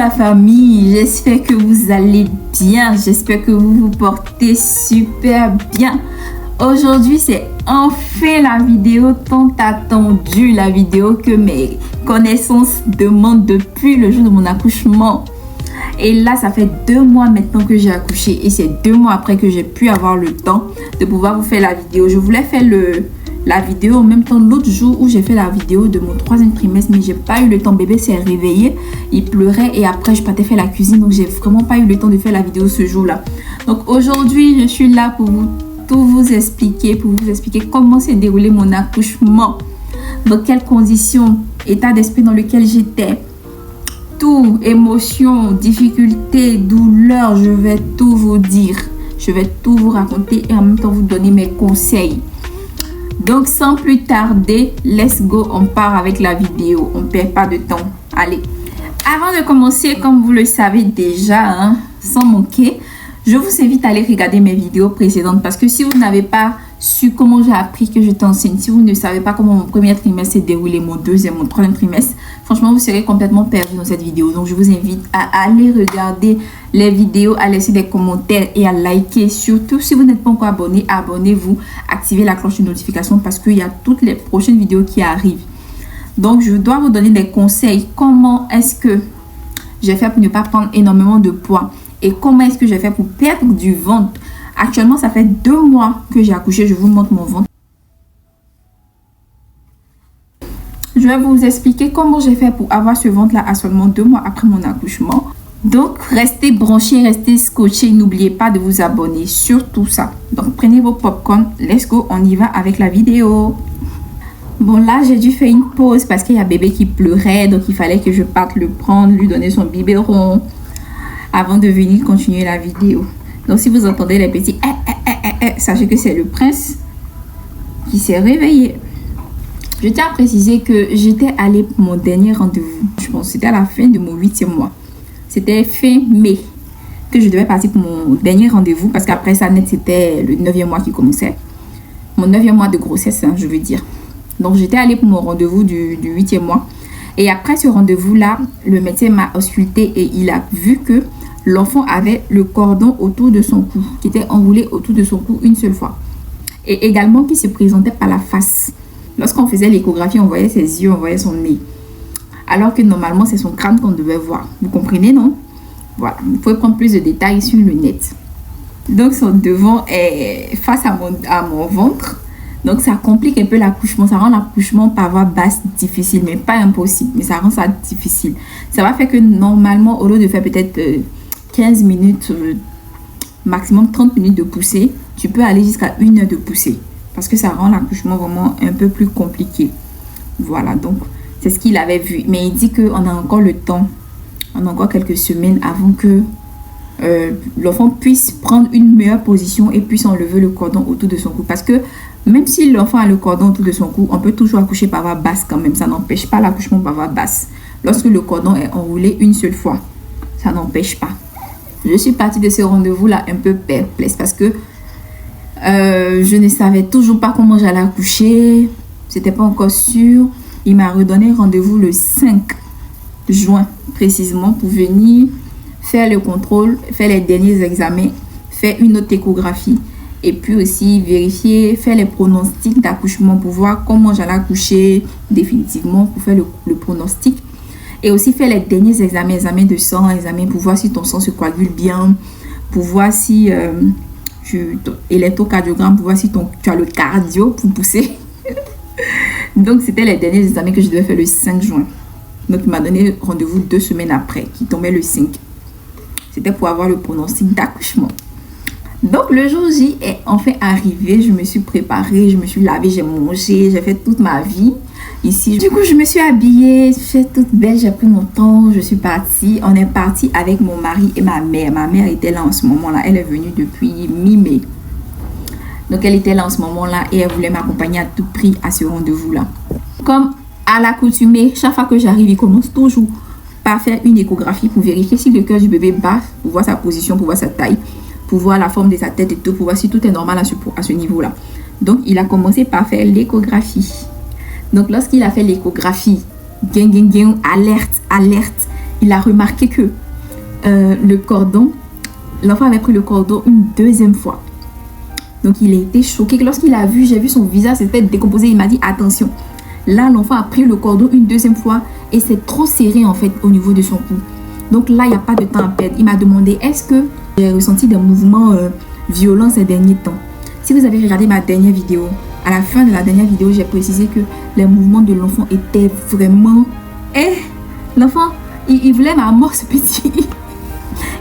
la famille, j'espère que vous allez bien, j'espère que vous vous portez super bien. Aujourd'hui, c'est enfin la vidéo tant attendue, la vidéo que mes connaissances demandent depuis le jour de mon accouchement. Et là, ça fait 2 mois maintenant que j'ai accouché et c'est 2 mois après que j'ai pu avoir le temps de pouvoir vous faire la vidéo. Je voulais faire la vidéo en même temps l'autre jour où j'ai fait la vidéo de mon 3e trimestre, mais j'ai pas eu le temps. Bébé s'est réveillé, il pleurait et après je partais faire la cuisine, donc j'ai vraiment pas eu le temps de faire la vidéo ce jour-là. Donc aujourd'hui, je suis là pour tout vous expliquer, comment s'est déroulé mon accouchement, dans quelles conditions, état d'esprit dans lequel j'étais, tout, émotions, difficultés, douleurs, je vais tout vous dire, je vais tout vous raconter et en même temps vous donner mes conseils. Donc sans plus tarder, let's go, on part avec la vidéo, on perd pas de temps. Allez, avant de commencer, comme vous le savez déjà, sans manquer, je vous invite à aller regarder mes vidéos précédentes parce que si vous n'avez pas su comment j'ai appris que j'étais enceinte, si vous ne savez pas comment mon 1er trimestre s'est déroulé, mon 2e, mon 3e trimestre, franchement vous serez complètement perdu dans cette vidéo. Donc je vous invite à aller regarder les vidéos, à laisser des commentaires et à liker. Surtout si vous n'êtes pas encore abonné, abonnez-vous, activez la cloche de notification parce qu'il y a toutes les prochaines vidéos qui arrivent. Donc je dois vous donner des conseils. Comment est-ce que j'ai fait pour ne pas prendre énormément de poids et comment est-ce que j'ai fait pour perdre du ventre. Actuellement, ça fait 2 mois que j'ai accouché. Je vous montre mon ventre. Je vais vous expliquer comment j'ai fait pour avoir ce ventre-là à seulement 2 mois après mon accouchement. Donc, restez branchés, restez scotchés. N'oubliez pas de vous abonner sur tout ça. Donc, prenez vos popcorn. Let's go, on y va avec la vidéo. Bon, là, j'ai dû faire une pause parce qu'il y a bébé qui pleurait. Donc, il fallait que je parte le prendre, lui donner son biberon avant de venir continuer la vidéo. Donc, si vous entendez les petits sachez que c'est le prince qui s'est réveillé. Je tiens à préciser que j'étais allée pour mon dernier rendez-vous. Je pense que c'était à la fin de mon 8e mois. C'était fin mai que je devais partir pour mon dernier rendez-vous parce qu'après ça, net, c'était le 9e mois qui commençait. Mon 9e mois de grossesse, je veux dire. Donc, j'étais allée pour mon rendez-vous du 8e mois. Et après ce rendez-vous-là, le médecin m'a ausculté et il a vu que l'enfant avait le cordon autour de son cou, qui était enroulé autour de son cou une seule fois. Et également qui se présentait par la face. Lorsqu'on faisait l'échographie, on voyait ses yeux, on voyait son nez. Alors que normalement, c'est son crâne qu'on devait voir. Vous comprenez, non? Voilà, vous pouvez prendre plus de détails sur le net. Donc, son devant est face à mon ventre. Donc, ça complique un peu l'accouchement. Ça rend l'accouchement par voie basse difficile, mais pas impossible. Mais ça rend ça difficile. Ça va faire que normalement, au lieu de faire peut-être 15 minutes, maximum 30 minutes de poussée, tu peux aller jusqu'à 1 heure de poussée. Parce que ça rend l'accouchement vraiment un peu plus compliqué. Voilà, donc c'est ce qu'il avait vu. Mais il dit qu'on a encore le temps. On a encore quelques semaines avant que l'enfant puisse prendre une meilleure position et puisse enlever le cordon autour de son cou. Parce que même si l'enfant a le cordon autour de son cou, on peut toujours accoucher par voie basse quand même. Ça n'empêche pas l'accouchement par voie basse. Lorsque le cordon est enroulé une seule fois, ça n'empêche pas. Je suis partie de ce rendez-vous-là un peu perplexe parce que je ne savais toujours pas comment j'allais accoucher. C'était pas encore sûr. Il m'a redonné rendez-vous le 5 juin précisément pour venir faire le contrôle, faire les derniers examens, faire une autre échographie et puis aussi vérifier, faire les pronostics d'accouchement pour voir comment j'allais accoucher définitivement, pour faire le pronostic. Et aussi faire les derniers examens de sang, pour voir si ton sang se coagule bien, pour voir si électrocardiogramme, pour voir si tu as le cardio pour pousser. Donc, c'était les derniers examens que je devais faire le 5 juin. Donc, il m'a donné rendez-vous 2 semaines après, qui tombait le 5. C'était pour avoir le pronostic d'accouchement. Donc, le jour J est enfin arrivé. Je me suis préparée, je me suis lavée, j'ai mangé, j'ai fait toute ma vie ici. Du coup, je me suis habillée, je suis toute belle, j'ai pris mon temps, je suis partie. On est parti avec mon mari et ma mère. Ma mère était là en ce moment-là. Elle est venue depuis mi-mai. Donc, elle était là en ce moment-là et elle voulait m'accompagner à tout prix à ce rendez-vous-là. Comme à l'accoutumée, chaque fois que j'arrive, il commence toujours par faire une échographie pour vérifier si le cœur du bébé bat, pour voir sa position, pour voir sa taille, pour voir la forme de sa tête et tout, pour voir si tout est normal à ce niveau-là. Donc, il a commencé par faire l'échographie. Donc, lorsqu'il a fait l'échographie, alerte, il a remarqué que le cordon, l'enfant avait pris le cordon une deuxième fois. Donc il a été choqué. Lorsqu'il a vu, j'ai vu son visage s'était décomposé. Il m'a dit attention. Là, l'enfant a pris le cordon une deuxième fois et c'est trop serré en fait au niveau de son cou. Donc là, il n'y a pas de temps à perdre. Il m'a demandé est-ce que j'ai ressenti des mouvements violents ces derniers temps. Si vous avez regardé ma dernière vidéo, à la fin de la dernière vidéo, j'ai précisé que les mouvements de l'enfant étaient vraiment... l'enfant, il voulait ma mort, ce petit.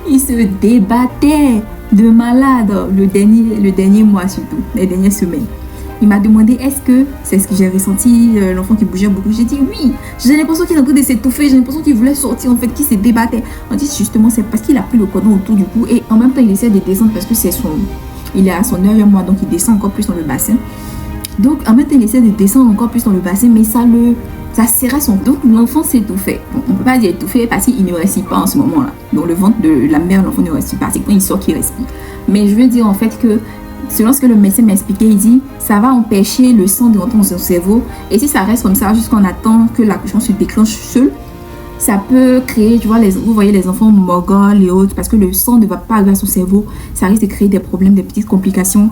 Il se débattait de malade le dernier mois surtout, les dernières semaines. Il m'a demandé est-ce que c'est ce que j'ai ressenti, l'enfant qui bougeait beaucoup. J'ai dit oui, j'ai l'impression qu'il est en train de s'étouffer, j'ai l'impression qu'il voulait sortir en fait, qu'il se débattait. On dit justement c'est parce qu'il a pris le cordon autour du cou et en même temps il essaie de descendre parce que il est à son 9e mois, donc il descend encore plus dans le bassin. Donc en même temps il essaie de descendre encore plus dans le bassin, mais ça serrait son dos. L'enfant s'étouffait. Bon, on ne peut pas dire étouffé parce qu'il ne respire pas en ce moment-là. Dans le ventre de la mère, l'enfant ne respire pas. C'est quand il sort qu'il respire. Mais je veux dire en fait que selon ce que le médecin m'a expliqué, il dit ça va empêcher le sang de rentrer dans son cerveau. Et si ça reste comme ça jusqu'on attend que l'accouchement se déclenche seul, ça peut créer, tu vois, vous voyez les enfants mogoles et autres, parce que le sang ne va pas arriver à son cerveau. Ça risque de créer des problèmes, des petites complications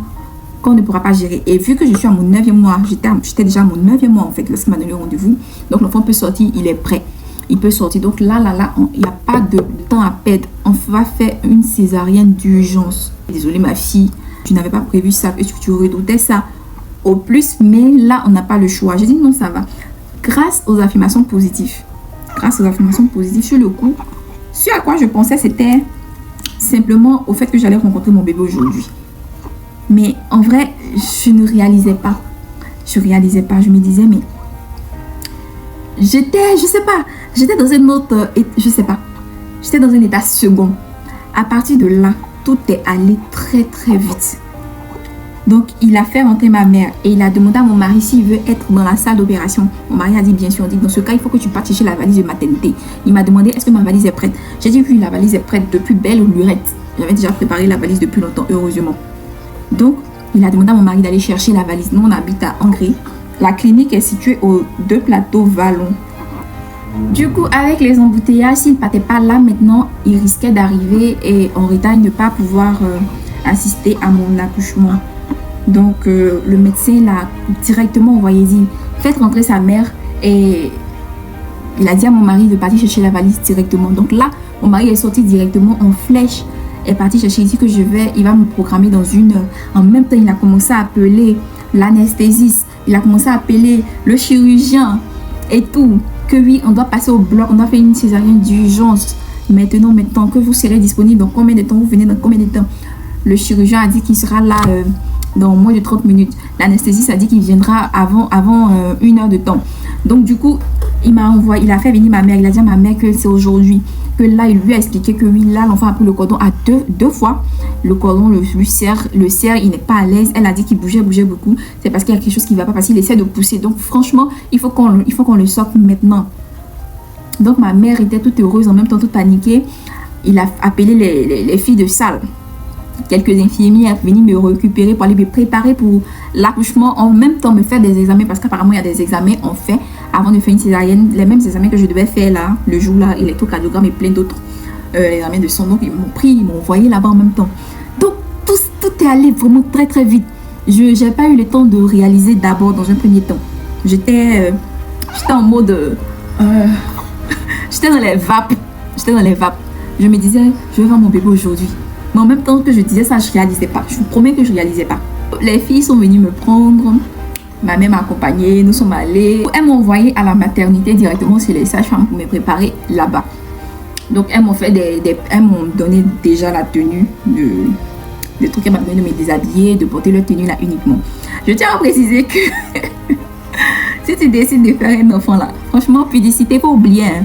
qu'on ne pourra pas gérer. Et vu que je suis à mon 9e mois, j'étais déjà à mon 9e mois en fait, lorsqu'il m'a donné le rendez-vous. Donc l'enfant peut sortir, il est prêt. Il peut sortir. Donc là, il n'y a pas de temps à perdre. On va faire une césarienne d'urgence. Désolée ma fille, tu n'avais pas prévu ça, est-ce que tu redoutais ça au plus, mais là, on n'a pas le choix. J'ai dit non, ça va. Grâce aux affirmations positives. Sur le coup, ce à quoi je pensais, c'était simplement au fait que j'allais rencontrer mon bébé aujourd'hui. Mais en vrai, je ne réalisais pas. Je me disais, mais j'étais dans un autre, j'étais dans un état second. À partir de là, tout est allé très très vite. Donc, il a fait rentrer ma mère et il a demandé à mon mari s'il veut être dans la salle d'opération. Mon mari a dit bien sûr. On dit dans ce cas, il faut que tu partes chercher la valise de maternité. Il m'a demandé est-ce que ma valise est prête. J'ai dit oui, la valise est prête depuis belle lurette. J'avais déjà préparé la valise depuis longtemps, heureusement. Donc, il a demandé à mon mari d'aller chercher la valise. Nous, on habite à Angers. La clinique est située aux 2 plateaux Vallon. Du coup, avec les embouteillages, s'il ne partait pas là maintenant, il risquait d'arriver et en retard, ne pas pouvoir assister à mon accouchement. Donc, le médecin l'a directement envoyé dire faites rentrer sa mère et il a dit à mon mari de partir chercher la valise directement. Donc là, mon mari est sorti directement en flèche, est parti chercher ici que il va me programmer dans 1 heure. En même temps, il a commencé à appeler l'anesthésiste, il a commencé à appeler le chirurgien et tout. Que oui, on doit passer au bloc, on doit faire une césarienne d'urgence. Maintenant, que vous serez disponible, dans combien de temps, vous venez dans combien de temps. Le chirurgien a dit qu'il sera là dans moins de 30 minutes. L'anesthésiste a dit qu'il viendra avant 1 heure de temps. Donc du coup, il a fait venir ma mère. Il a dit à ma mère que c'est aujourd'hui. Que là, il lui a expliqué que oui, là, l'enfant a pris le cordon à deux fois. Le cordon le serre, il n'est pas à l'aise. Elle a dit qu'il bougeait beaucoup. C'est parce qu'il y a quelque chose qui ne va pas, parce qu'il essaie de pousser. Donc franchement, il faut qu'on le sorte maintenant. Donc ma mère était toute heureuse, en même temps toute paniquée. Il a appelé les filles de salle. Quelques infirmières venaient me récupérer pour aller me préparer pour l'accouchement, en même temps me faire des examens, parce qu'apparemment il y a des examens on fait avant de faire une césarienne, les mêmes examens que je devais faire là, le jour là, électrocardiogramme et plein d'autres examens de sang. Donc ils m'ont envoyé là-bas en même temps. Donc tout est allé vraiment très très vite. Je n'ai pas eu le temps de réaliser d'abord dans un premier temps. J'étais en mode j'étais dans les vapes. Je me disais je vais voir mon bébé aujourd'hui. Mais en même temps que je disais ça, je ne réalisais pas. Je vous promets que je ne réalisais pas. Les filles sont venues me prendre. Ma mère m'a accompagnée. Nous sommes allés. Elles m'ont envoyé à la maternité directement chez les sages-femmes pour me préparer là-bas. Donc, elles m'ont fait elles m'ont donné déjà la tenue de trucs. Elles m'ont donné de me déshabiller, de porter leur tenue là uniquement. Je tiens à préciser que si tu décides de faire un enfant là, franchement, publicité, faut oublier. Hein.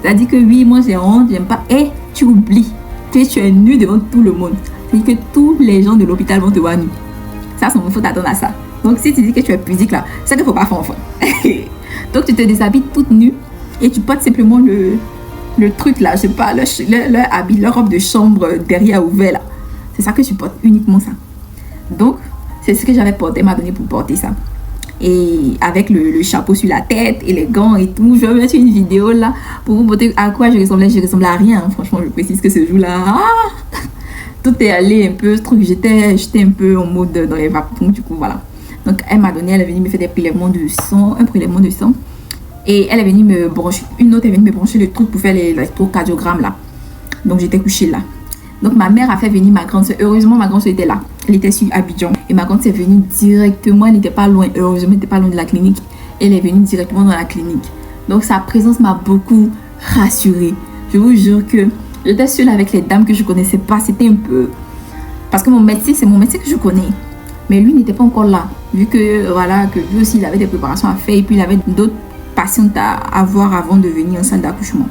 C'est-à-dire que oui, moi j'ai honte, j'aime pas. Et tu oublies. Tu es nu devant tout le monde. C'est-à-dire que tous les gens de l'hôpital vont te voir nu. Ça, il faut t'attendre à ça. Donc, si tu dis que tu es pudique là, c'est qu'il ne faut pas faire enfant. Donc, tu te déshabilles toute nue et tu portes simplement le truc là, je sais pas, leur habit, leur robe de chambre derrière ouvert là. C'est ça que tu portes, uniquement ça. Donc, c'est ce que j'avais porté, m'a donné pour porter ça. et avec le chapeau sur la tête et les gants et tout. Je vais mettre une vidéo là pour vous montrer à quoi je ressemblais. Je ressemblais à rien. Franchement, je précise que ce jour-là, tout est allé un peu. J'étais un peu en mode dans les vapeurs. Du coup, voilà. Donc, elle est venue me faire des prélèvements de sang, un prélèvement de sang. Et elle est venue me brancher, une autre est venue me brancher le truc pour faire l'électrocardiogramme là. Donc, j'étais couchée là. Donc, ma mère a fait venir ma grande soeur. Heureusement, ma grande soeur était là. Elle était sur Abidjan. Et ma grande soeur est venue directement. Elle n'était pas loin. Heureusement, elle n'était pas loin de la clinique. Elle est venue directement dans la clinique. Donc, sa présence m'a beaucoup rassurée. Je vous jure que j'étais seule avec les dames que je ne connaissais pas. C'était un peu... Parce que mon médecin, c'est mon médecin que je connais. Mais lui n'était pas encore là. Vu que, voilà, que lui aussi, il avait des préparations à faire. Et puis, il avait d'autres patientes à voir avant de venir en salle d'accouchement.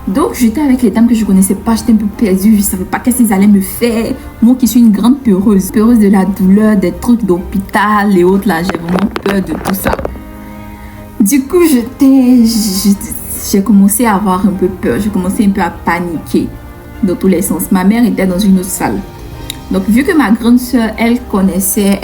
Donc, j'étais avec les dames que je ne connaissais pas. J'étais un peu perdue. Je ne savais pas qu'est-ce qu'ils allaient me faire. Moi qui suis une grande peureuse. Peureuse de la douleur, des trucs d'hôpital et autres. Là, j'ai vraiment peur de tout ça. Du coup, j'ai commencé à avoir un peu peur. J'ai commencé un peu à paniquer dans tous les sens. Ma mère était dans une autre salle. Donc, vu que ma grande soeur, elle connaissait,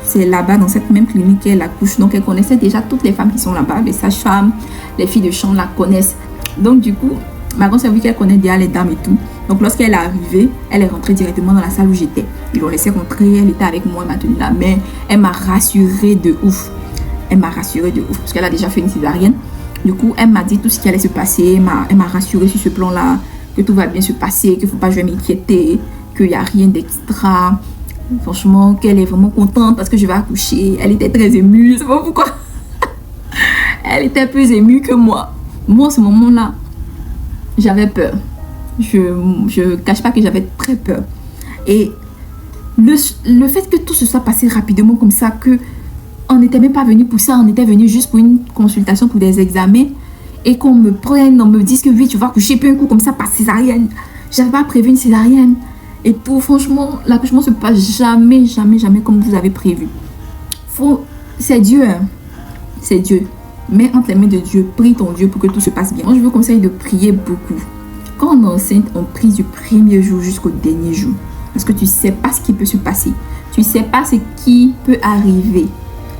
c'est là-bas dans cette même clinique qu'elle accouche. Donc, elle connaissait déjà toutes les femmes qui sont là-bas. Les sages-femmes, les filles de chambre la connaissent. Donc, du coup, ma grande soeur, vu qu'elle connaît déjà les dames et tout. Donc, lorsqu'elle est arrivée, elle est rentrée directement dans la salle où j'étais. Ils l'ont laissée rentrer. Elle était avec moi, elle m'a tenu la main. Elle m'a rassurée de ouf. Elle m'a rassurée de ouf parce qu'elle a déjà fait une césarienne. Du coup, elle m'a dit tout ce qui allait se passer. Elle m'a rassurée sur ce plan-là, que tout va bien se passer, qu'il ne faut pas que je m'inquiéter, qu'il n'y a rien d'extra. Franchement, qu'elle est vraiment contente parce que je vais accoucher. Elle était très émue, je ne sais pas pourquoi. Elle était plus émue que moi. Moi, en ce moment-là, j'avais peur. Je ne cache pas que j'avais très peur. Et le fait que tout se soit passé rapidement comme ça, qu'on n'était même pas venu pour ça, on était venu juste pour une consultation, pour des examens, et qu'on me prenne, on me dise que oui, tu vas accoucher, puis un coup comme ça, par césarienne. Je n'avais pas prévu une césarienne. Et tout, franchement, l'accouchement ne se passe jamais, jamais, jamais comme vous avez prévu. C'est Dieu, hein. C'est Dieu. Mets entre les mains de Dieu, prie ton Dieu pour que tout se passe bien. Moi, je vous conseille de prier beaucoup. Quand on est enceinte, on prie du premier jour jusqu'au dernier jour. Parce que tu ne sais pas ce qui peut se passer. Tu ne sais pas ce qui peut arriver.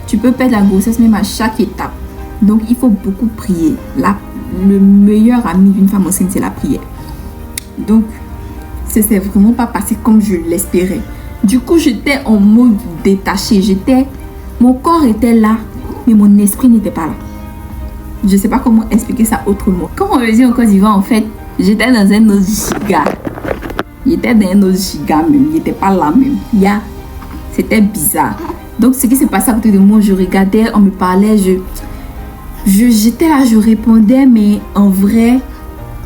Tu peux perdre la grossesse même à chaque étape. Donc, il faut beaucoup prier. Le meilleur ami d'une femme enceinte, c'est la prière. Donc, ça ne s'est vraiment pas passé comme je l'espérais. Du coup, j'étais en mode détaché. Mon corps était là, mais mon esprit n'était pas là. Je ne sais pas comment expliquer ça autrement. Comme on le dit en Côte d'Ivoire, en fait, j'étais dans un autre giga. J'étais dans un autre giga même. Il n'était pas là même. C'était bizarre. Donc, ce qui s'est passé à côté de moi, je regardais, on me parlait, j'étais là, je répondais, mais en vrai,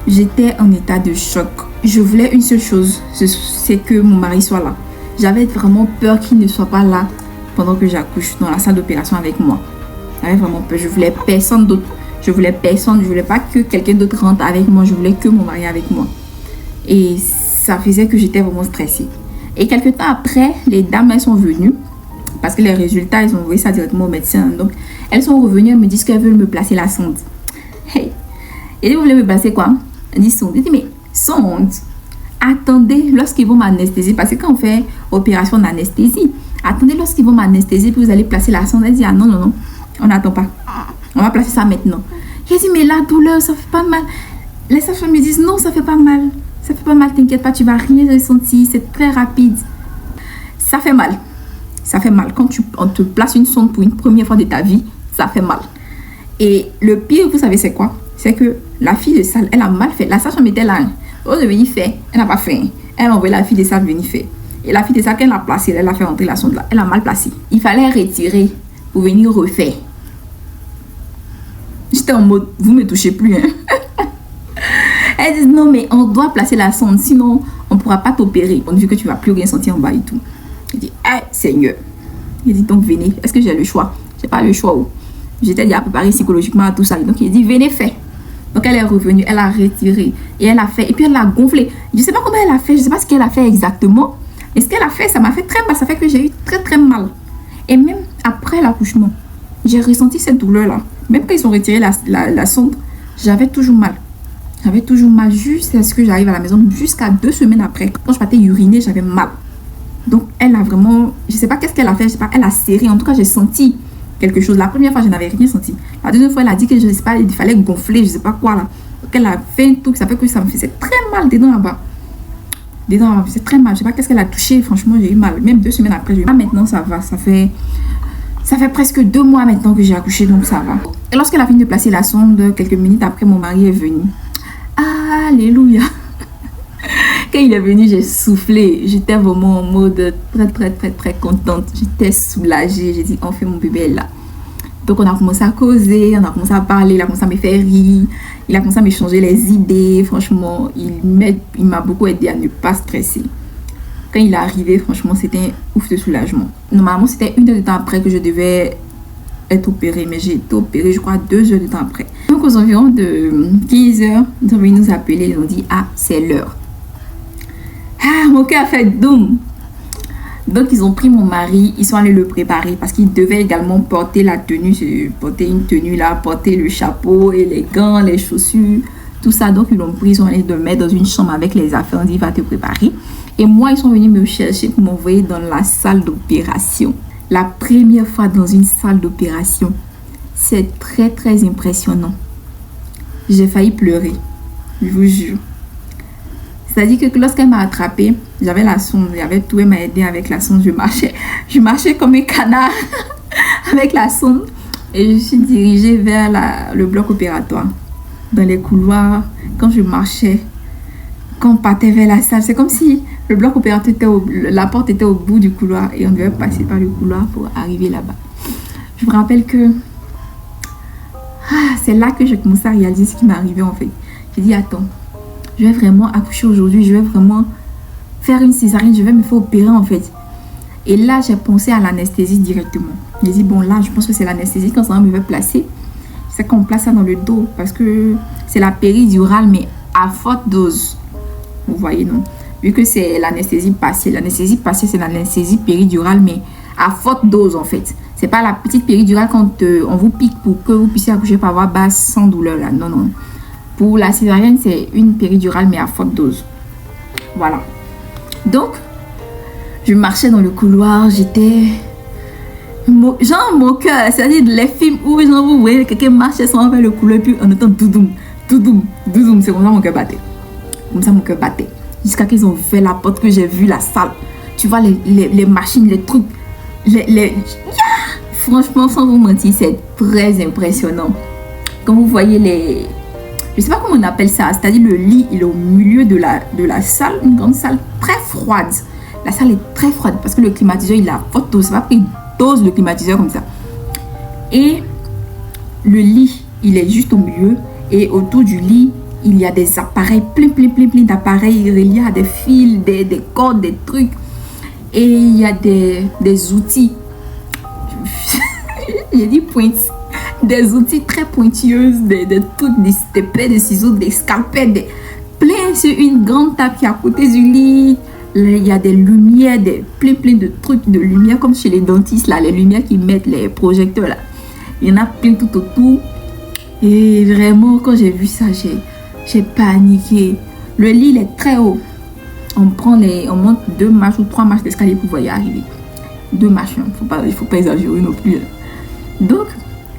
j'étais en état de choc. Je voulais une seule chose, c'est que mon mari soit là. J'avais vraiment peur qu'il ne soit pas là pendant que j'accouche dans la salle d'opération avec moi. J'avais vraiment peur. Je voulais personne d'autre. Je voulais pas que quelqu'un d'autre rentre avec moi. Je voulais que mon mari avec moi. Et ça faisait que j'étais vraiment stressée. Et quelques temps après, les dames, elles sont venues. Parce que les résultats, ils ont envoyé ça directement au médecin. Donc, elles sont revenues, elles me disent qu'elles veulent me placer la sonde. Hey! Et dit, vous voulez me placer quoi? Elle dit sonde. Elle dit, mais sonde? Attendez lorsqu'ils vont m'anesthésier. Parce que quand on fait opération d'anesthésie, attendez lorsqu'ils vont m'anesthésier, puis vous allez placer la sonde. Elle dit, ah non, non, non, on n'attend pas. On va placer ça maintenant. J'ai dit, mais la douleur, ça fait pas mal. Les sages-femmes me disent, non, ça fait pas mal. Ça fait pas mal, t'inquiète pas, tu vas rien ressentir. C'est très rapide. Ça fait mal. Ça fait mal. Quand on te place une sonde pour une première fois de ta vie, ça fait mal. Et le pire, vous savez, c'est quoi? C'est que la fille de salle, elle a mal fait. La sage-femme était là. Au lieu de venir faire, elle n'a pas fait. Elle a envoyé la fille de salle venir faire. Et la fille de salle, qu'elle a placée, elle a fait rentrer la sonde là. Elle a mal placée. Il fallait retirer pour venir refaire. J'étais en mode, vous ne me touchez plus. Hein? Elle dit, non, mais on doit placer la sonde, sinon on ne pourra pas t'opérer. Vu que tu ne vas plus rien sentir en bas et tout. Je dis, ah, Seigneur. Il dit, donc venez. Est-ce que j'ai le choix? Je n'ai pas le choix. J'étais déjà préparée psychologiquement à tout ça. Donc il dit, venez faire. Donc elle est revenue, elle a retiré. Et elle a fait. Et puis elle l'a gonflé. Je ne sais pas comment elle a fait. Je ne sais pas ce qu'elle a fait exactement. Et ce qu'elle a fait, ça m'a fait très mal. Ça fait que j'ai eu très très mal. Et même après l'accouchement, j'ai ressenti cette douleur-là. Même quand ils ont retiré la sonde, j'avais toujours mal. J'avais toujours mal jusqu'à ce que j'arrive à la maison. Jusqu'à 2 semaines après. Quand je partais uriner, j'avais mal. Donc elle a vraiment... Je ne sais pas qu'est-ce qu'elle a fait. Je sais pas, elle a serré. En tout cas, j'ai senti quelque chose. La première fois, je n'avais rien senti. La deuxième fois, elle a dit que je sais pas, il fallait gonfler, je sais pas quoi là. Donc elle a fait un truc, ça fait que ça me faisait très mal dedans là-bas. Dedans, c'est très mal. Je sais pas qu'est-ce qu'elle a touché. Franchement, j'ai eu mal. Même 2 semaines après, j'ai eu mal. Maintenant, ça va. Ça fait presque 2 mois maintenant que j'ai accouché, donc ça va. Et lorsqu'elle a fini de placer la sonde, quelques minutes après, mon mari est venu. Alléluia. Quand il est venu, j'ai soufflé. J'étais vraiment en mode très contente. J'étais soulagée. J'ai dit, enfin, mon bébé est là. Donc, on a commencé à causer, on a commencé à parler, il a commencé à me faire rire, il a commencé à m'échanger les idées. Franchement, il m'a beaucoup aidé à ne pas stresser. Quand il est arrivé, franchement, c'était un ouf de soulagement. Normalement, c'était 1 heure de temps après que je devais être opérée, mais j'ai été opérée, je crois, 2 heures de temps après. Donc, aux environs de 15 heures, ils ont venu nous appeler, ils ont dit, c'est l'heure. Mon cœur a fait doum. Donc, ils ont pris mon mari, ils sont allés le préparer parce qu'il devait également porter la tenue, porter une tenue là, porter le chapeau et les gants, les chaussures, tout ça. Donc, ils l'ont pris, ils sont allés le mettre dans une chambre avec les affaires, on dit, va te préparer. Et moi, ils sont venus me chercher pour m'envoyer dans la salle d'opération. La première fois dans une salle d'opération, c'est très impressionnant. J'ai failli pleurer, je vous jure. C'est-à-dire que lorsqu'elle m'a attrapée, j'avais la sonde, j'avais tout, elle m'a aidé avec la sonde, je marchais comme un canard avec la sonde et je suis dirigée vers le bloc opératoire. Dans les couloirs, quand je marchais, quand on partait vers la salle, c'est comme si le bloc opératoire la porte était au bout du couloir et on devait passer par le couloir pour arriver là-bas. Je me rappelle que c'est là que j'ai commencé à réaliser ce qui m'est arrivé en fait. J'ai dit, attends, je vais vraiment accoucher aujourd'hui, je vais vraiment faire une césarienne, je vais me faire opérer en fait. Et là, j'ai pensé à l'anesthésie directement. J'ai dit, bon là, je pense que c'est l'anesthésie quand ça me va placer. C'est qu'on place ça dans le dos parce que c'est la péridurale mais à forte dose. Vous voyez, non? Vu que c'est l'anesthésie partielle. L'anesthésie partielle, c'est l'anesthésie péridurale mais à forte dose en fait. C'est pas la petite péridurale quand on vous pique pour que vous puissiez accoucher par voie basse sans douleur là. Non, non. Pour la césarienne, c'est une péridurale, mais à forte dose. Voilà. Donc, je marchais dans le couloir, j'étais... Genre, mon cœur, c'est-à-dire les films où genre, vous voyez quelqu'un marcher sans faire le couloir, puis on entend doudoum, doudoum, doudoum. C'est comme ça mon cœur battait. Comme ça mon cœur battait. Jusqu'à qu'ils ont ouvert la porte, que j'ai vu la salle. Tu vois, les machines, les trucs, Franchement, sans vous mentir, c'est très impressionnant. Quand vous voyez les... Je sais pas comment on appelle ça, c'est-à-dire le lit, il est au milieu de la salle, une grande salle très froide. La salle est très froide parce que le climatiseur, il a forte dose. C'est pas qu'il dose le climatiseur comme ça. Et le lit, il est juste au milieu. Et autour du lit, il y a des appareils, plein d'appareils reliés à des fils, des cordes, des trucs. Et il y a des outils. J'ai dit pointe. Des outils très pointueux, des trucs, des plaies de ciseaux, des scalpels, plein sur une grande table qui est à côté du lit. Il y a des lumières, plein de trucs de lumière comme chez les dentistes, là, les lumières qui mettent les projecteurs là. Il y en a plein tout autour. Et vraiment, quand j'ai vu ça, j'ai paniqué. Le lit, il est très haut. On monte 2 marches ou 3 marches d'escalier pour y arriver. 2 marches, il faut pas exagérer non plus. Donc,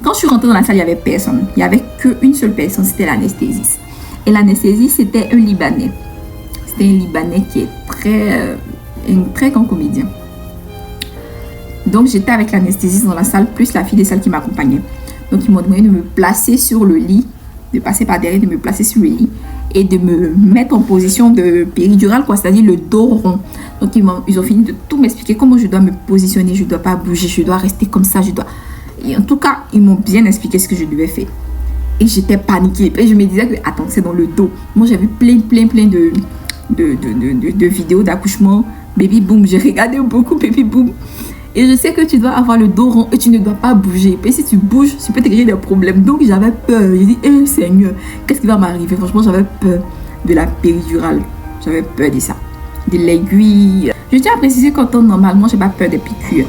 quand je suis rentrée dans la salle, il n'y avait personne. Il n'y avait qu'une seule personne, c'était l'anesthésiste. Et l'anesthésiste, c'était un Libanais. C'était un Libanais qui est un très grand comédien. Donc, j'étais avec l'anesthésiste dans la salle, plus la fille des salles qui m'accompagnait. Donc, ils m'ont demandé de me placer sur le lit, de passer par derrière, de me placer sur le lit et de me mettre en position de péridurale, quoi, c'est-à-dire le dos rond. Donc, ils ont fini de tout m'expliquer comment je dois me positionner, je ne dois pas bouger, je dois rester comme ça, Et en tout cas, ils m'ont bien expliqué ce que je devais faire. Et j'étais paniquée. Et je me disais que, attends, c'est dans le dos. Moi, j'avais plein de vidéos d'accouchement. Baby boom, j'ai regardé beaucoup Baby boom. Et je sais que tu dois avoir le dos rond et tu ne dois pas bouger. Et si tu bouges, tu peux te créer des problèmes. Donc, j'avais peur. J'ai dit, Seigneur, qu'est-ce qui va m'arriver? Franchement, j'avais peur de la péridurale. J'avais peur de ça. De l'aiguille. Je tiens à préciser qu'en temps normalement, je n'ai pas peur des piqûres.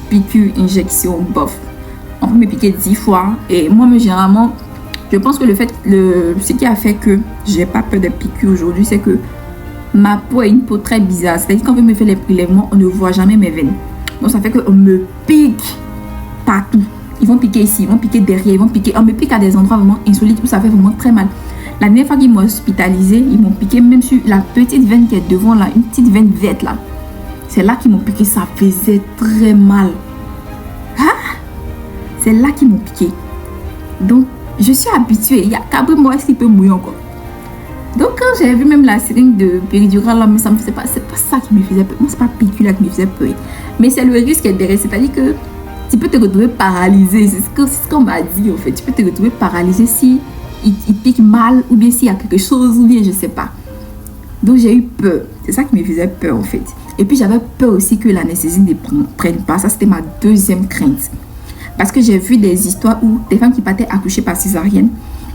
Piqûres, injections, bof. On peut me piquer 10 fois. Et moi, généralement, je pense que ce qui a fait que j'ai pas peur des piqûres aujourd'hui, c'est que ma peau est une peau très bizarre. C'est-à-dire quand on me fait les prélèvements, on ne voit jamais mes veines. Donc ça fait qu'on me pique partout. Ils vont piquer ici, ils vont piquer derrière, ils vont piquer. On me pique à des endroits vraiment insolites où ça fait vraiment très mal. La dernière fois qu'ils m'ont hospitalisé, ils m'ont piqué même sur la petite veine qui est devant là, une petite veine verte là. C'est là qu'ils m'ont piqué, ça faisait très mal. Ah, c'est là qu'ils m'ont piqué. Donc, je suis habituée. Il y a qu'après moi, est-ce qu'il peut mouiller encore? Donc, quand j'ai vu même la seringue de péridurale là, mais ça me faisait pas, c'est pas ça qui me faisait peur. Moi, c'est pas piqûre là qui me faisait peur. Mais c'est le risque qui est derrière. C'est-à-dire que tu peux te retrouver paralysé. C'est ce qu'on m'a dit en fait. Tu peux te retrouver paralysé si il pique mal ou bien s'il y a quelque chose ou bien je sais pas. Donc, j'ai eu peur. C'est ça qui me faisait peur en fait. Et puis, j'avais peur aussi que l'anesthésie ne prenne pas. Ça, c'était ma deuxième crainte. Parce que j'ai vu des histoires où des femmes qui partaient accoucher par césarienne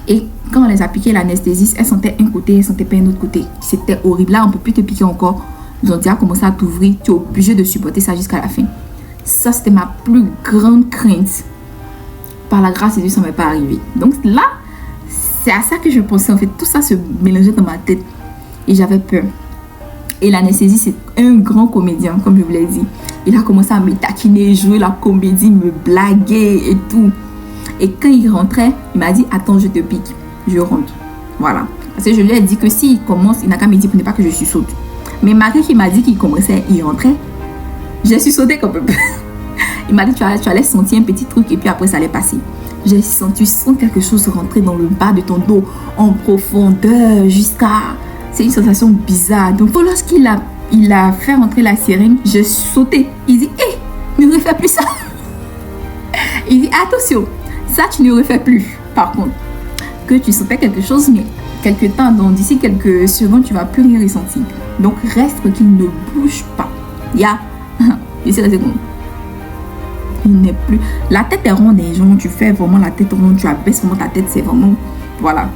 et quand on les a piqué l'anesthésie, elles sentaient un côté, elles sentaient pas un autre côté. C'était horrible. Là, on peut plus te piquer encore. Ils ont déjà commencé à t'ouvrir. Tu es obligé de supporter ça jusqu'à la fin. Ça, c'était ma plus grande crainte. Par la grâce de Dieu, ça ne m'est pas arrivé. Donc là, c'est à ça que je pensais en fait. Tout ça se mélangeait dans ma tête. Et j'avais peur. Et l'anesthésie, c'est un grand comédien, comme je vous l'ai dit. Il a commencé à me taquiner, jouer la comédie, me blaguer et tout. Et quand il rentrait, il m'a dit, attends, je te pique. Je rentre. Voilà. Parce que je lui ai dit que s'il commence, il n'a qu'à me dire pour ne pas que je suis saute. Mais malgré qu'il m'a dit qu'il commençait, il rentrait, j'ai su sauter comme peu. Il m'a dit, tu allais sentir un petit truc et puis après, ça allait passer. J'ai senti, tu sens quelque chose rentrer dans le bas de ton dos, en profondeur, jusqu'à... C'est une sensation bizarre. Donc, lorsqu'il a fait rentrer la seringue, j'ai sauté. Il dit, hé, ne refais plus ça. Il dit, attention, ça, tu ne refais plus. Par contre, que tu sentais quelque chose, mais quelques temps, donc d'ici quelques secondes, tu ne vas plus rien ressentir. Donc, reste qu'il ne bouge pas. Il y a... Ici, la seconde. Il n'est plus... La tête est ronde, et genre, tu fais vraiment la tête ronde, tu abaisses vraiment ta tête, c'est vraiment... Voilà.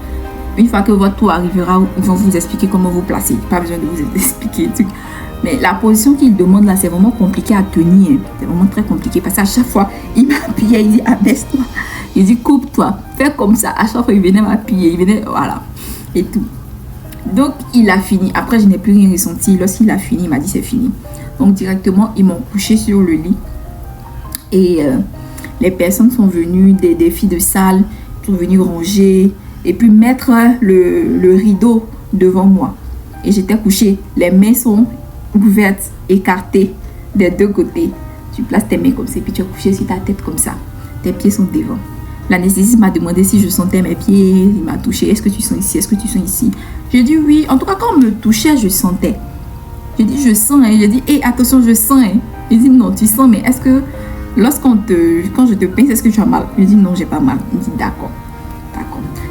Une fois que votre tour arrivera, ils vont vous expliquer comment vous placer. Pas besoin de vous expliquer. Mais la position qu'il demande là, c'est vraiment compliqué à tenir. C'est vraiment très compliqué parce qu'à chaque fois, il m'appuyait, il dit abaisse-toi. Il dit coupe-toi, fais comme ça. À chaque fois, il venait m'appuyer, il venait, voilà. Et tout. Donc, il a fini. Après, je n'ai plus rien ressenti. Lorsqu'il a fini, il m'a dit c'est fini. Donc, directement, ils m'ont couché sur le lit. Et les personnes sont venues, des filles de salle, sont venues ranger. Et puis mettre le rideau devant moi. Et j'étais couchée. Les mains sont ouvertes, écartées des deux côtés. Tu places tes mains comme ça. Et puis tu es couché sur ta tête comme ça. Tes pieds sont devant. L'anesthésiste m'a demandé si je sentais mes pieds. Il m'a touché. Est-ce que tu sens ici? Est-ce que tu sens ici? J'ai dit oui. En tout cas, quand on me touchait, je sentais. J'ai dit je sens. Hein. J'ai dit hé, attention, je sens. Hein. Il dit non, tu sens. Mais est-ce que quand je te pince, est-ce que tu as mal? Je dis non, j'ai pas mal. Il dit d'accord.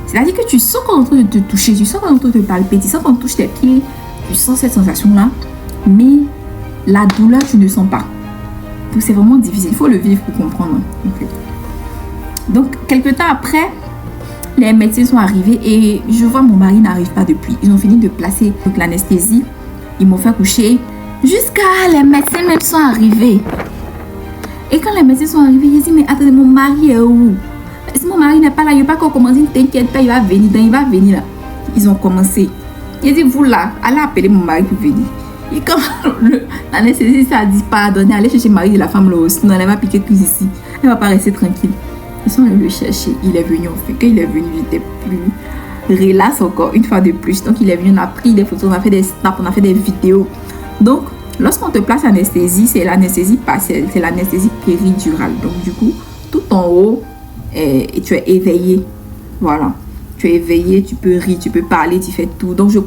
C'est-à-dire que tu sens qu'on est en train de te toucher, tu sens qu'on est en train de te palper, tu sens qu'on touche tes pieds, tu sens cette sensation-là, mais la douleur, tu ne sens pas. Donc, c'est vraiment difficile. Il faut le vivre pour comprendre. Donc, quelques temps après, les médecins sont arrivés et je vois mon mari n'arrive pas depuis. Ils ont fini de placer l'anesthésie. Ils m'ont fait coucher. Jusqu'à les médecins même sont arrivés. Et quand les médecins sont arrivés, j'ai dit, mais attendez, mon mari est où? Si mon mari n'est pas là, il n'y a pas qu'on commence, ne t'inquiète pas, il va venir là. Ils ont commencé. J'ai dit, vous là, allez appeler mon mari pour venir. Et quand l'anesthésiste a dit, pardonnez, allez chercher le mari de la femme là aussi. Non, elle va piquer plus ici. Elle ne va pas rester tranquille. Ils sont allés le chercher. Il est venu, en fait. Quand il est venu, j'étais plus relax encore, une fois de plus. Donc, il est venu, on a pris des photos, on a fait des snaps, on a fait des vidéos. Donc, lorsqu'on te place anesthésie, c'est l'anesthésie partielle, c'est l'anesthésie péridurale. Donc, du coup, tout en haut, et tu es éveillé. Voilà. Tu es éveillé, tu peux rire, tu peux parler, tu fais tout. Donc, on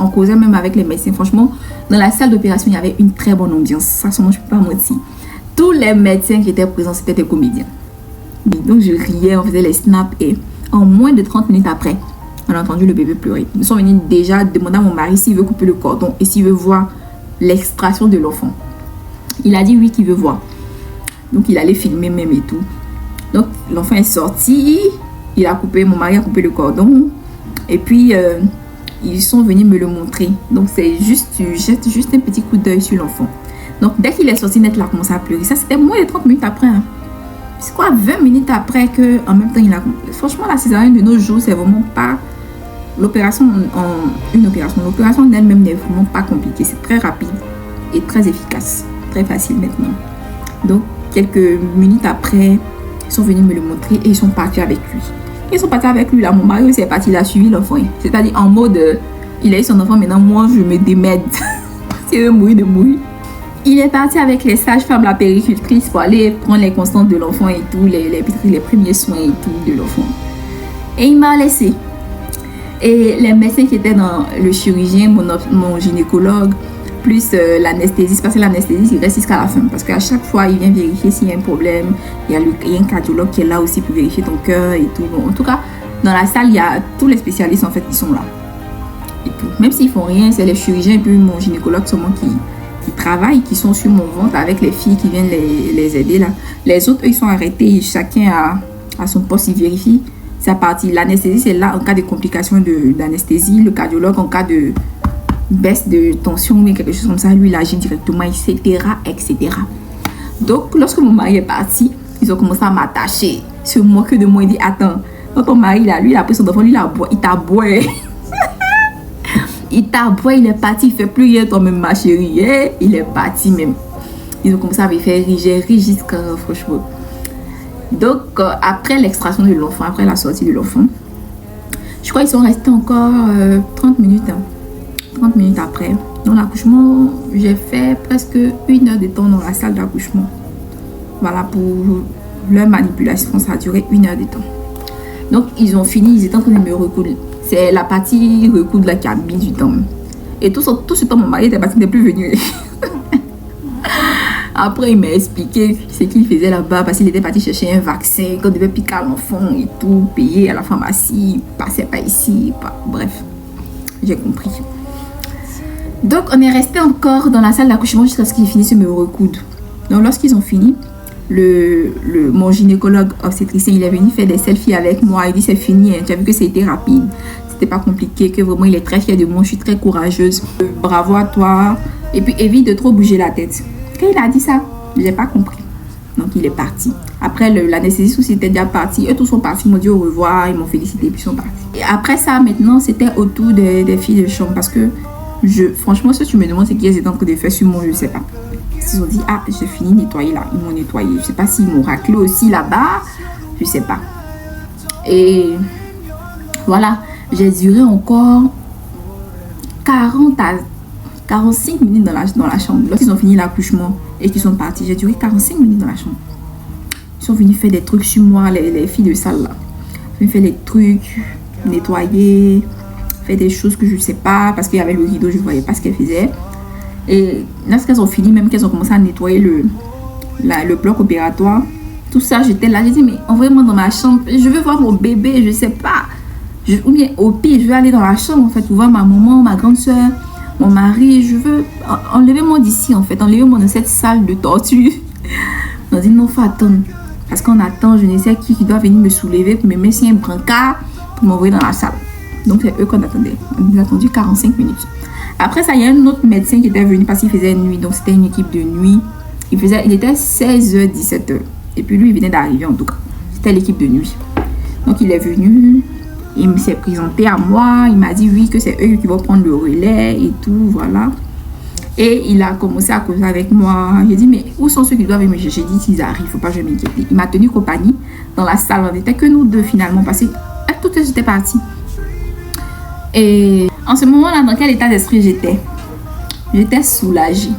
causait même avec les médecins. Franchement, dans la salle d'opération, il y avait une très bonne ambiance. Ça, je ne peux pas mentir. Tous les médecins qui étaient présents, c'était des comédiens. Donc, je riais, on faisait les snaps. Et en moins de 30 minutes après, on a entendu le bébé pleurer. Nous sommes venus déjà demander à mon mari s'il veut couper le cordon et s'il veut voir l'extraction de l'enfant. Il a dit oui, qu'il veut voir. Donc, il allait filmer même et tout. Donc, l'enfant est sorti. Mon mari a coupé le cordon. Et puis, ils sont venus me le montrer. Donc, c'est juste, tu jettes juste un petit coup d'œil sur l'enfant. Donc, dès qu'il est sorti net, il a commencé à pleurer. Ça, c'était moins de 30 minutes après. Hein. C'est quoi, 20 minutes après que, en même temps, il a... Franchement, la césarienne de nos jours, c'est vraiment pas... L'opération en elle-même n'est vraiment pas compliquée. C'est très rapide et très efficace. Très facile maintenant. Donc, quelques minutes après, Ils sont venus me le montrer et ils sont partis avec lui. Ils sont partis avec lui là, mon mari aussi est parti, il a suivi l'enfant. C'est-à-dire en mode, il a eu son enfant, maintenant moi je me démède. C'est de mourir. Il est parti avec les sages-femmes, la péricultrice pour aller prendre les constantes de l'enfant et tout, les premiers soins et tout de l'enfant. Et il m'a laissé. Et les médecins qui étaient dans le chirurgien, mon gynécologue, plus l'anesthésiste, parce que l'anesthésiste il reste jusqu'à la fin, parce qu'à chaque fois il vient vérifier s'il y a un problème. Il y a un cardiologue qui est là aussi pour vérifier ton cœur et tout. Bon, en tout cas, dans la salle, il y a tous les spécialistes en fait qui sont là. Et tout. Même s'ils font rien, c'est les chirurgiens et puis mon gynécologue seulement qui travaillent, qui sont sur mon ventre avec les filles qui viennent les aider là. Les autres, eux, ils sont arrêtés, chacun à son poste, ils vérifient sa partie. L'anesthésie, c'est là en cas de complications d'anesthésie. Le cardiologue, en cas de baisse de tension ou quelque chose comme ça, lui, il agit directement, etc., etc. Donc, lorsque mon mari est parti, ils ont commencé à m'attacher, se moquer de moi. Il dit, attends, quand ton mari, là, lui, il a pris son enfant, lui, il t'a boit. Il t'a boit, il est parti, il fait plus rien, toi-même, ma chérie. Il est parti même. Ils ont commencé à me faire rire, j'ai ri jusqu'à, franchement. Donc, après l'extraction de l'enfant, après la sortie de l'enfant, je crois qu'ils sont restés encore 30 minutes. 30 minutes après. Dans l'accouchement, j'ai fait presque 1 heure de temps dans la salle d'accouchement. Voilà, pour leur manipulation, ça a duré 1 heure de temps. Donc, ils ont fini, ils étaient en train de me recoudre. C'est la partie recoudre là qui a mis du temps. Et tout ce temps, mon mari était parti, il n'est plus venu. Après, il m'a expliqué ce qu'il faisait là-bas parce qu'il était parti chercher un vaccin, qu'on devait piquer à l'enfant et tout, payer à la pharmacie, il passait pas ici, bref, j'ai compris. Donc, on est resté encore dans la salle d'accouchement jusqu'à ce qu'ils finissent de me recoudre. Donc, lorsqu'ils ont fini, mon gynécologue obstétricien, il est venu faire des selfies avec moi. Il dit, c'est fini, hein. Tu as vu que c'était rapide. C'était pas compliqué, que vraiment, il est très fier de moi. Je suis très courageuse. Bravo à toi. Et puis, évite de trop bouger la tête. Quand il a dit ça, j'ai pas compris. Donc, il est parti. Après, l'anesthésiste aussi était déjà parti. Eux tous sont partis, ils m'ont dit au revoir, ils m'ont félicité, puis ils sont partis. Et après ça, maintenant, c'était au tour des filles de chambre parce que franchement, ce que tu me demandes, c'est qu'ils étaient en train de faire sur moi, je sais pas. Ils ont dit, ah, j'ai fini de nettoyer là. Ils m'ont nettoyé. Je sais pas s'ils m'ont raclé aussi là-bas. Je sais pas. Et voilà, j'ai duré encore 40 à 45 minutes dans la chambre. Lorsqu'ils ont fini l'accouchement et qu'ils sont partis, j'ai duré 45 minutes dans la chambre. Ils sont venus faire des trucs sur moi, les filles de salle là. Ils ont fait des trucs, nettoyer, faire des choses que je ne sais pas parce qu'il y avait le rideau, je ne voyais pas ce qu'elles faisaient. Et lorsqu'elles ont fini, même qu'elles ont commencé à nettoyer le bloc opératoire, tout ça, j'étais là, j'ai dit, mais envoyez-moi dans ma chambre, je veux voir mon bébé, je ne sais pas. Ou bien au pire, je vais aller dans la chambre en fait pour voir ma maman, ma grande soeur, mon mari, je veux enlevez-moi d'ici en fait, enlevez-moi dans cette salle de torture. On a dit non, faut attendre. Parce qu'on attend, je ne sais qui doit venir me soulever pour me mettre sur un brancard pour m'envoyer dans la salle. Donc c'est eux qu'on attendait. On a attendu 45 minutes. Après ça, il y a un autre médecin qui était venu parce qu'il faisait nuit. Donc c'était une équipe de nuit. Il était 16h, 17h. Et puis lui, il venait d'arriver en tout cas. C'était l'équipe de nuit. Donc il est venu. Il s'est présenté à moi. Il m'a dit oui, que c'est eux qui vont prendre le relais et tout. Voilà. Et il a commencé à causer avec moi. J'ai dit, mais où sont ceux qui doivent me chercher? J'ai dit, s'ils arrivent, il ne faut pas que je m'inquiète. Il m'a tenu compagnie dans la salle. On n'était que nous deux finalement. Parce que toutes étaient parties. Et en ce moment-là, dans quel état d'esprit j'étais? J'étais soulagée.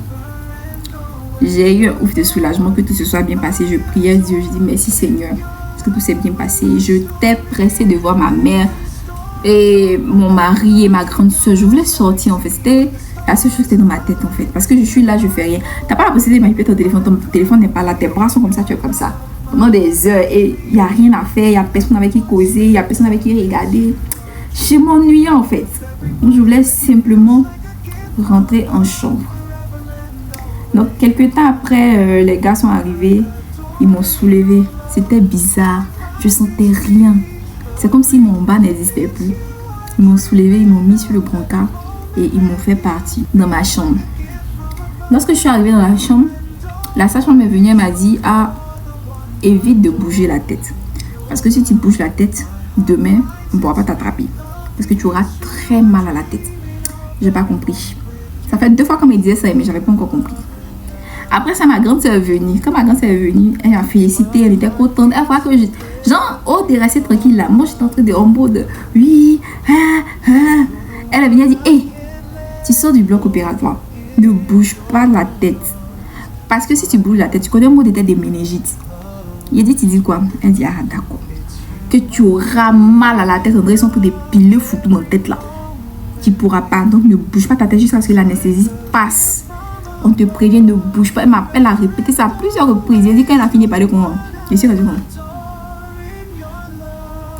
J'ai eu un ouf de soulagement que tout se soit bien passé. Je priais Dieu. Je dis merci Seigneur. Parce que tout s'est bien passé. Je t'ai pressée de voir ma mère et mon mari et ma grande soeur. Je voulais sortir en fait. C'était la seule chose qui était dans ma tête en fait. Parce que je suis là, je fais rien. Tu n'as pas la possibilité de manipuler ton téléphone. Ton téléphone n'est pas là. Tes bras sont comme ça, tu es comme ça. Pendant des heures. Et il n'y a rien à faire. Il n'y a personne avec qui causer. Il n'y a personne avec qui regarder. Je m'ennuyais en fait. Donc, je voulais simplement rentrer en chambre. Donc, quelques temps après, les gars sont arrivés. Ils m'ont soulevée. C'était bizarre. Je sentais rien. C'est comme si mon bas n'existait plus. Ils m'ont soulevée, ils m'ont mis sur le brancard et ils m'ont fait partir dans ma chambre. Lorsque je suis arrivée dans la chambre, la sage-femme est venue et m'a dit, ah, évite de bouger la tête. Parce que si tu bouges la tête, demain, on ne pourra pas t'attraper. Parce que tu auras très mal à la tête. J'ai pas compris. Ça fait 2 fois qu'on me disait ça, mais j'avais pas encore compris. Après ça, ma grande soeur est venue. Quand ma grande soeur est venue, elle m'a félicité, elle était contente. Elle voit que je... Genre, oh, t'es restée tranquille là. Moi, j'étais en train de en mode, oui, Elle est venue, elle dit, hé, tu sors du bloc opératoire. Ne bouge pas la tête. Parce que si tu bouges la tête, tu connais le mot de tête des méningites. Il a dit, tu dis quoi? Elle dit, ah, d'accord. Que tu auras mal à la tête, André, ils sont tous des pileux foutus dans la tête là. Tu pourras pas. Donc, ne bouge pas ta tête jusqu'à ce que l'anesthésie passe. On te prévient, ne bouge pas. Elle a répété ça à plusieurs reprises. Elle dit qu'elle a fini par dire comment. Je suis comment.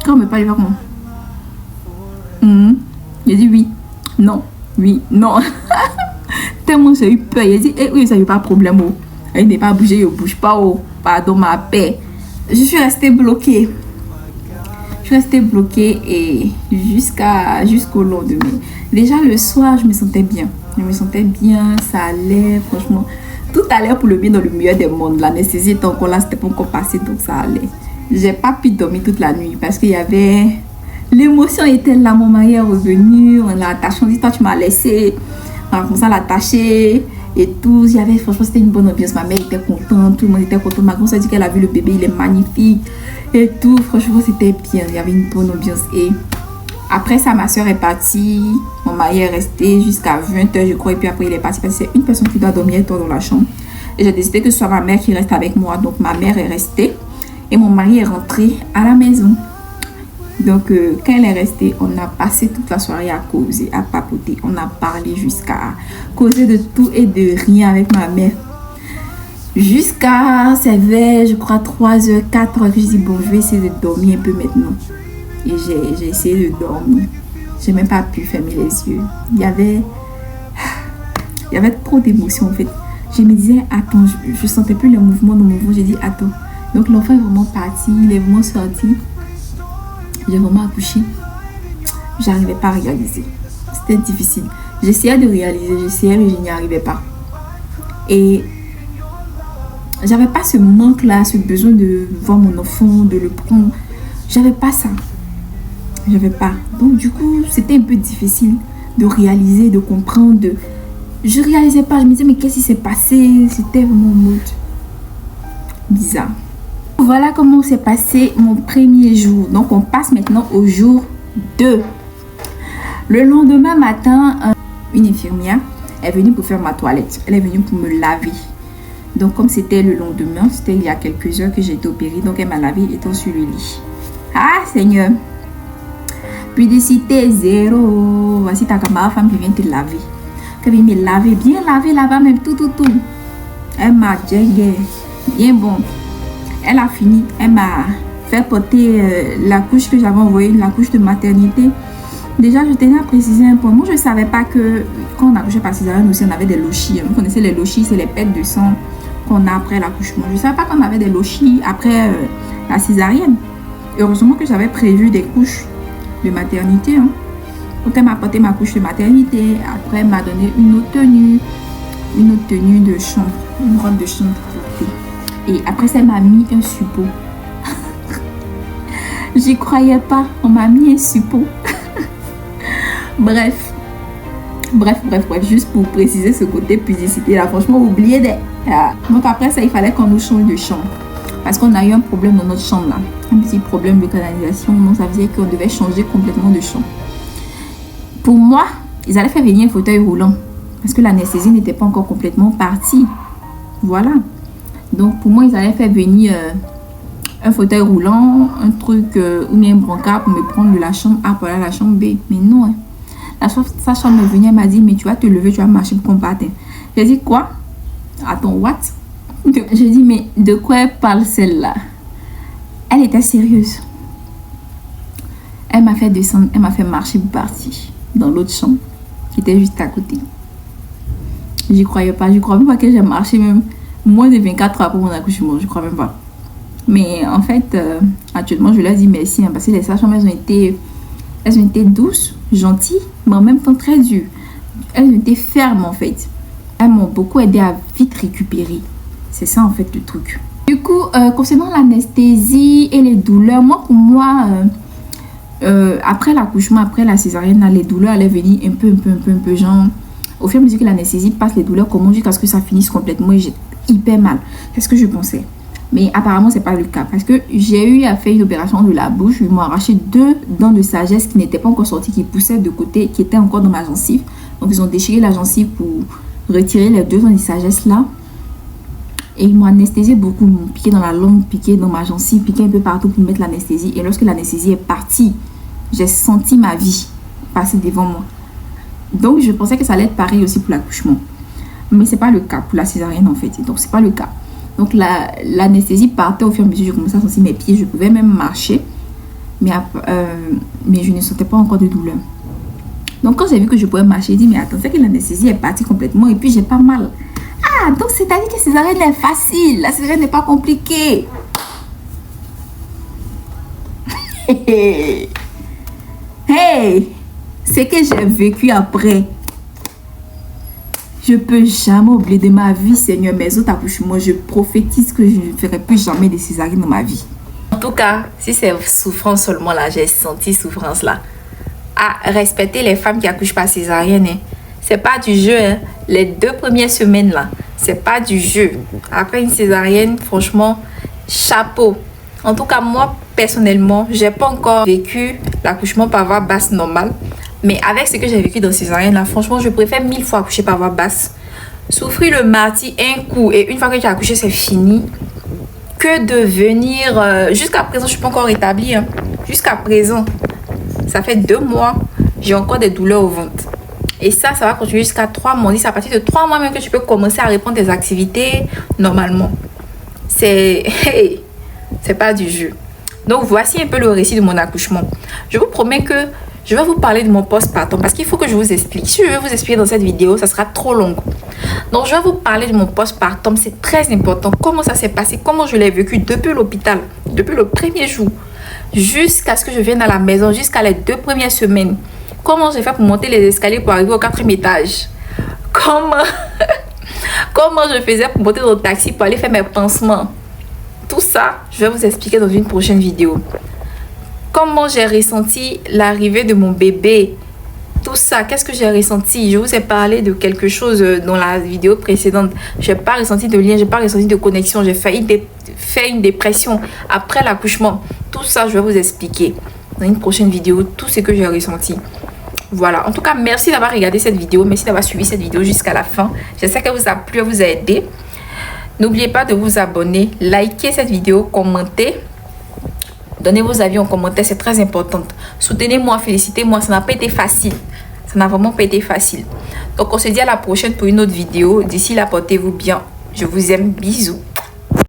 Quand on me parle, il va comment. J'ai dit oui, non, oui, non. Tellement j'ai eu peur. Il a dit, eh, oui, ça n'y a pas de problème. Oh. Elle n'est pas bougée, ne bouge pas. Oh. Pardon, ma paix. Je suis restée bloquée. Je suis restée bloquée et jusqu'au lendemain. Déjà le soir, je me sentais bien. Je me sentais bien, ça allait, franchement. Tout allait pour le bien dans le meilleur des mondes. L'anesthésie était encore là, c'était pas encore passé, donc ça allait. J'ai pas pu dormir toute la nuit parce qu'il y avait... L'émotion était là, mon mari est revenu, on l'a attaché, on dit, toi tu m'as laissé. On a commencé à l'attacher et tout. Il y avait, franchement, c'était une bonne ambiance. Ma mère était contente, tout le monde était content. Ma grand-sœur dit qu'elle a vu le bébé, il est magnifique et tout. Franchement, c'était bien, il y avait une bonne ambiance. Et après ça, ma soeur est partie, mon mari est resté jusqu'à 20h, je crois. Et puis après, il est parti parce que c'est une personne qui doit dormir toi dans la chambre. Et j'ai décidé que ce soit ma mère qui reste avec moi. Donc, ma mère est restée et mon mari est rentré à la maison. Donc, quand elle est restée, on a passé toute la soirée à causer, à papoter. On a parlé jusqu'à causer de tout et de rien avec ma mère. Jusqu'à, c'est vers, je crois, 3h, 4h que je dis, bon, je vais essayer de dormir un peu maintenant. Et j'ai essayé de dormir. Je n'ai même pas pu fermer les yeux. Il y avait trop d'émotions en fait. Je me disais, attends, je ne sentais plus le mouvement dans mon ventre. J'ai dit, attends. Donc l'enfant est vraiment parti, il est vraiment sorti. J'ai vraiment accouché. J'arrivais pas à réaliser. C'était difficile. J'essayais de réaliser, mais je n'y arrivais pas. Et j'avais pas ce manque-là, ce besoin de voir mon enfant, de le prendre. J'avais pas ça. J'avais pas. Donc du coup, c'était un peu difficile de réaliser, de comprendre. Je réalisais pas. Je me disais, mais qu'est-ce qui s'est passé? C'était vraiment mode bizarre. Voilà comment s'est passé mon premier jour. Donc, on passe maintenant au jour 2. Le lendemain matin, une infirmière est venue pour faire ma toilette. Elle est venue pour me laver. Donc, comme c'était le lendemain, c'était il y a quelques heures que j'ai été opérée. Donc, elle m'a lavé étant sur le lit. Ah, Seigneur. Publicité zéro. Voici ta camarade femme qui vient te laver. Elle vient me laver, bien laver là-bas, même tout. Elle m'a djengé. Bien bon. Elle a fini, elle m'a fait porter la couche que j'avais envoyée, la couche de maternité. Déjà, je tenais à préciser un point. Moi, je ne savais pas que quand on accouchait par césarienne aussi, on avait des lochis. Vous connaissez les lochis, c'est les pertes de sang qu'on a après l'accouchement. Je ne savais pas qu'on avait des lochis après la césarienne. Heureusement que j'avais prévu des couches de maternité. Hein. Donc, elle m'a porté ma couche de maternité. Après, elle m'a donné une autre tenue de chambre, une robe de chambre. Et après ça, elle m'a mis un suppôt. J'y croyais pas. On m'a mis un suppôt. Bref. Juste pour préciser ce côté publicité là. Franchement, oubliez des... Donc après ça, il fallait qu'on nous change de chambre. Parce qu'on a eu un problème dans notre chambre là. Un petit problème de canalisation. Donc ça faisait qu'on devait changer complètement de chambre. Pour moi, ils allaient faire venir un fauteuil roulant. Parce que l'anesthésie n'était pas encore complètement partie. Voilà. Donc pour moi, ils allaient faire venir un fauteuil roulant, un truc ou bien un brancard pour me prendre de la chambre A pour aller à la chambre B. Mais non. Hein. La sage-femme est venue, elle m'a dit, mais tu vas te lever, tu vas marcher pour qu'on parte. J'ai dit, quoi? Attends, what? J'ai dit, mais de quoi elle parle celle-là? Elle était sérieuse. Elle m'a fait descendre, elle m'a fait marcher pour partir dans l'autre chambre qui était juste à côté. J'y croyais pas, je crois même pas que j'ai marché même moins de 24 heures après mon accouchement, je crois même pas. Mais en fait, actuellement, je leur dis merci hein, parce que les sages-femmes, elles ont été douces, gentilles, mais en même temps très dures. Elles ont été fermes en fait. Elles m'ont beaucoup aidé à vite récupérer. C'est ça en fait le truc. Du coup, concernant l'anesthésie et les douleurs, pour moi, après l'accouchement, après la césarienne, les douleurs allaient venir un peu, genre, au fur et à mesure que l'anesthésie passe, les douleurs commencent jusqu'à ce que ça finisse complètement. Et hyper mal. C'est ce que je pensais. Mais apparemment, c'est pas le cas. Parce que j'ai eu à faire une opération de la bouche. Ils m'ont arraché 2 dents de sagesse qui n'étaient pas encore sorties, qui poussaient de côté, qui étaient encore dans ma gencive. Donc, ils ont déchiré la gencive pour retirer les 2 dents de sagesse là. Et ils m'ont anesthésié beaucoup. Ils m'ont piqué dans la langue, piqué dans ma gencive, piqué un peu partout pour mettre l'anesthésie. Et lorsque l'anesthésie est partie, j'ai senti ma vie passer devant moi. Donc, je pensais que ça allait être pareil aussi pour l'accouchement. Mais c'est pas le cas pour la césarienne en fait. Donc, c'est pas le cas. Donc, l'anesthésie partait au fur et à mesure. Je commençais à sentir mes pieds. Je pouvais même marcher. Mais je ne sentais pas encore de douleur. Donc, quand j'ai vu que je pouvais marcher, j'ai dit, mais attends, c'est que l'anesthésie est partie complètement. Et puis, j'ai pas mal. Ah, donc c'est-à-dire que la césarienne est facile. La césarienne n'est pas compliquée. Hey, c'est que j'ai vécu après. Je peux jamais oublier de ma vie, Seigneur, mes autres accouchements. Je prophétise que je ne ferai plus jamais de césarienne dans ma vie. En tout cas, si c'est souffrance seulement là, j'ai senti souffrance là. À respecter les femmes qui accouchent par césarienne, hein. C'est pas du jeu, hein. Les 2 premières semaines là, c'est pas du jeu. Après une césarienne, franchement, chapeau. En tout cas, moi personnellement, j'ai pas encore vécu l'accouchement par voie basse normale. Mais avec ce que j'ai vécu dans césarienne là, franchement, je préfère 1000 fois accoucher par voie basse. Souffrir le martyre un coup et une fois que tu as accouché, c'est fini. Que de venir... jusqu'à présent, je suis pas encore rétablie. Hein. Jusqu'à présent, ça fait 2 mois, j'ai encore des douleurs au ventre. Et ça va continuer jusqu'à 3 mois. C'est à partir de 3 mois même que tu peux commencer à reprendre tes activités normalement. C'est pas du jeu. Donc, voici un peu le récit de mon accouchement. Je vous promets que je vais vous parler de mon postpartum parce qu'il faut que je vous explique. Si je vais vous expliquer dans cette vidéo, ça sera trop long. Donc, je vais vous parler de mon postpartum. C'est très important. Comment ça s'est passé, comment je l'ai vécu depuis l'hôpital, depuis le premier jour, jusqu'à ce que je vienne à la maison, jusqu'à les 2 premières semaines. Comment j'ai fait pour monter les escaliers pour arriver au 4e étage. Comment je faisais pour monter dans le taxi pour aller faire mes pansements. Tout ça, je vais vous expliquer dans une prochaine vidéo. Comment j'ai ressenti l'arrivée de mon bébé. Tout ça, qu'est-ce que j'ai ressenti? Je vous ai parlé de quelque chose dans la vidéo précédente. Je n'ai pas ressenti de lien, je n'ai pas ressenti de connexion. J'ai failli faire une dépression après l'accouchement. Tout ça, je vais vous expliquer dans une prochaine vidéo, tout ce que j'ai ressenti. Voilà, en tout cas, merci d'avoir regardé cette vidéo. Merci d'avoir suivi cette vidéo jusqu'à la fin. J'espère qu'elle vous a plu, elle vous a aidé. N'oubliez pas de vous abonner, liker cette vidéo, commenter. Donnez vos avis en commentaire, c'est très important. Soutenez-moi, félicitez-moi, ça n'a pas été facile. Ça n'a vraiment pas été facile. Donc, on se dit à la prochaine pour une autre vidéo. D'ici là, portez-vous bien. Je vous aime, bisous.